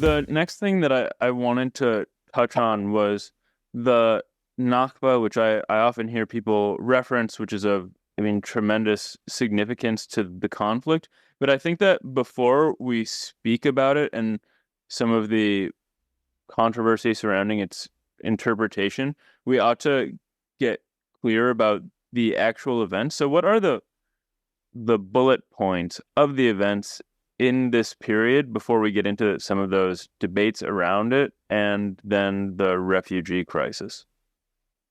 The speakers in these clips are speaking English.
the next thing that I wanted to touch on was the Nakba, which I often hear people reference, which is of, tremendous significance to the conflict. But I think that before we speak about it and some of the controversy surrounding its interpretation, we ought to get clear about the actual events. So what are the bullet points of the events in this period before we get into some of those debates around it and then the refugee crisis?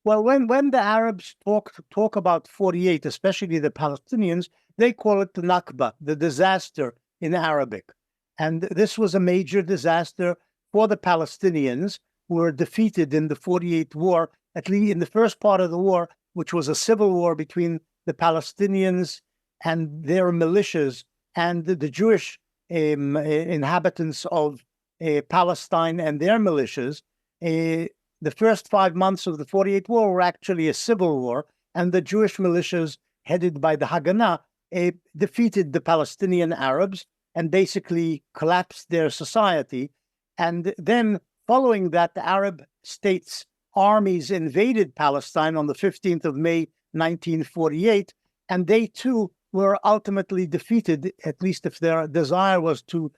Well, when the Arabs talk about 48, especially the Palestinians, they call it the Nakba, the disaster in Arabic. And this was a major disaster for the Palestinians, who were defeated in the 48 war, at least in the first part of the war, which was a civil war between the Palestinians and their militias and the Jewish inhabitants of Palestine and their militias. The first 5 months of the 48 war were actually a civil war, and the Jewish militias headed by the Haganah defeated the Palestinian Arabs and basically collapsed their society. And then following that, the Arab states' armies invaded Palestine on the 15th of May, 1948, and they too were ultimately defeated, at least if their desire was to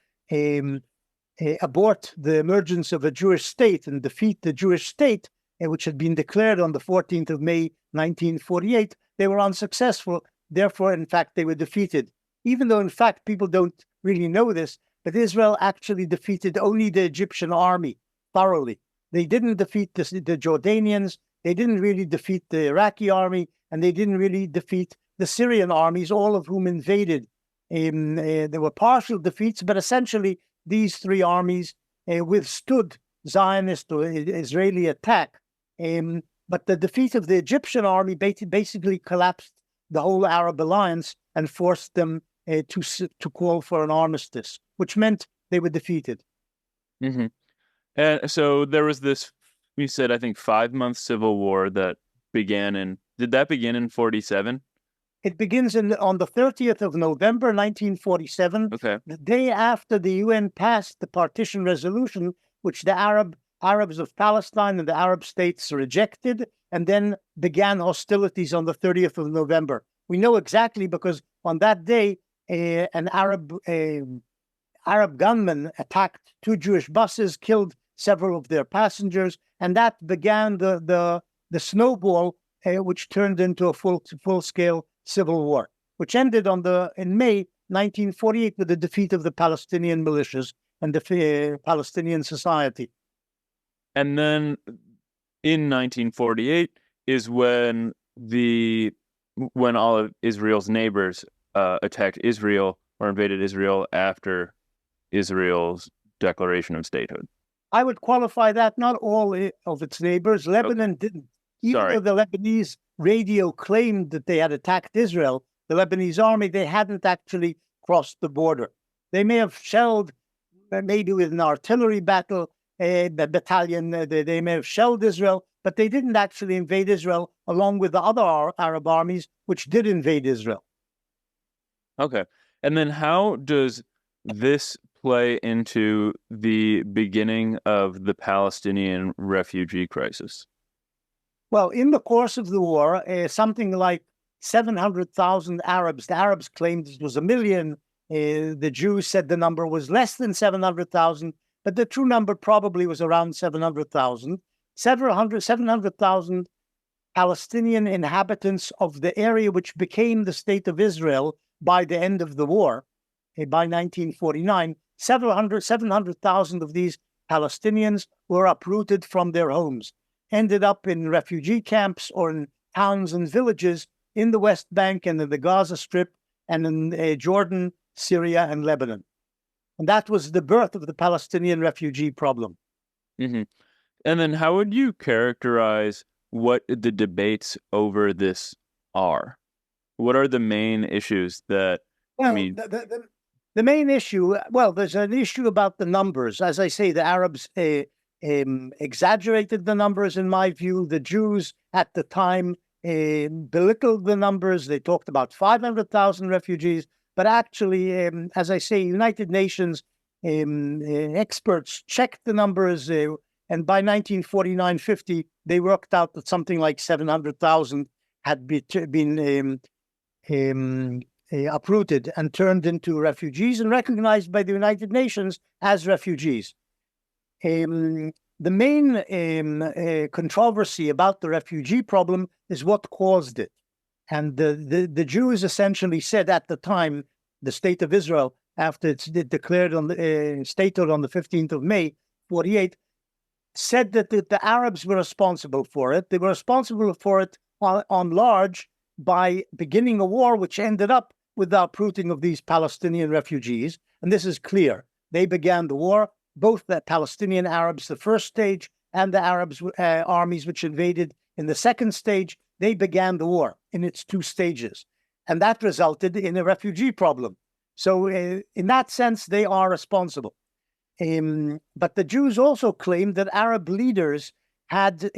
abort the emergence of a Jewish state and defeat the Jewish state, which had been declared on the 14th of May, 1948, they were unsuccessful. Therefore, in fact, they were defeated. Even though, in fact, people don't really know this, but Israel actually defeated only the Egyptian army thoroughly. They didn't defeat the Jordanians, they didn't really defeat the Iraqi army, and they didn't really defeat the Syrian armies, all of whom invaded. There were partial defeats, but essentially these three armies withstood Zionist or Israeli attack. But the defeat of the Egyptian army basically collapsed the whole Arab alliance and forced them to call for an armistice, which meant they were defeated. Mm-hmm. And so there was this, we said, I think 5-month civil war that did that begin in 47? It begins on the 30th of November, 1947, okay. The day after the UN passed the partition resolution, which the Arabs of Palestine and the Arab states rejected, and then began hostilities on the 30th of November. We know exactly because on that day, an Arab gunman attacked 2 Jewish buses, killed several of their passengers, and that began the snowball, which turned into a full-scale civil war, which ended in May 1948 with the defeat of the Palestinian militias and the Palestinian society. And then in 1948 is when all of Israel's neighbors attacked Israel or invaded Israel after Israel's declaration of statehood. I would qualify that not all of its neighbors. Lebanon didn't. Even though the Lebanese radio claimed that they had attacked Israel, the Lebanese army, they hadn't actually crossed the border. They may have shelled, maybe with an artillery battalion, they may have shelled Israel, but they didn't actually invade Israel along with the other Arab armies, which did invade Israel. Okay. And then how does this play into the beginning of the Palestinian refugee crisis? Well, in the course of the war, something like 700,000 Arabs, the Arabs claimed it was 1 million. The Jews said the number was less than 700,000, but the true number probably was around 700,000. 700,000 Palestinian inhabitants of the area which became the state of Israel by the end of the war, by 1949. 700,000 of these Palestinians were uprooted from their homes, ended up in refugee camps or in towns and villages in the West Bank and in the Gaza Strip and in Jordan, Syria, and Lebanon. And that was the birth of the Palestinian refugee problem. Mm-hmm. And then how would you characterize what the debates over this are? What are the main issues that... Well, the main issue, there's an issue about the numbers. As I say, the Arabs exaggerated the numbers, in my view. The Jews at the time belittled the numbers. They talked about 500,000 refugees. But actually, as I say, United Nations experts checked the numbers, and by 1949-50, they worked out that something like 700,000 had been uprooted and turned into refugees and recognized by the United Nations as refugees. The main controversy about the refugee problem is what caused it. And the Jews essentially said at the time, the state of Israel, after it's declared on the stated on the 15th of May, 48, said that the Arabs were responsible for it. They were responsible for it on large by beginning a war, which ended up with the uprooting of these Palestinian refugees. And this is clear. They began the war, both the Palestinian Arabs, the first stage, and the Arabs armies which invaded in the second stage. They began the war in its two stages. And that resulted in a refugee problem. So in that sense, they are responsible. But the Jews also claimed that Arab leaders had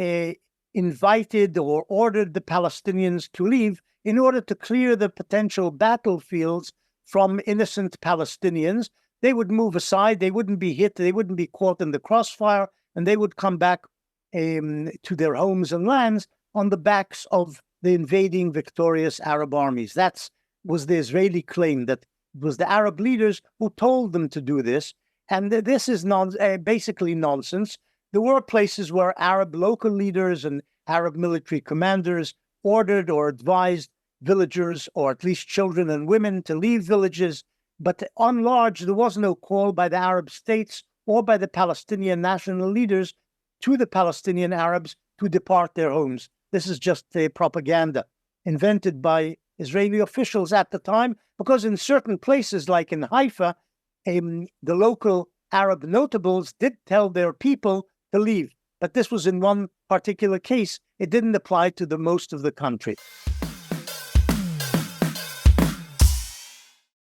invited or ordered the Palestinians to leave in order to clear the potential battlefields from innocent Palestinians. They would move aside, they wouldn't be hit, they wouldn't be caught in the crossfire, and they would come back to their homes and lands on the backs of the invading victorious Arab armies. That was the Israeli claim, that it was the Arab leaders who told them to do this. And this is basically nonsense. There were places where Arab local leaders and Arab military commanders ordered or advised villagers, or at least children and women, to leave villages. But on large, there was no call by the Arab states or by the Palestinian national leaders to the Palestinian Arabs to depart their homes. This is just propaganda invented by Israeli officials at the time, because in certain places, like in Haifa, the local Arab notables did tell their people to leave. But this was in one particular case. It didn't apply to the most of the country.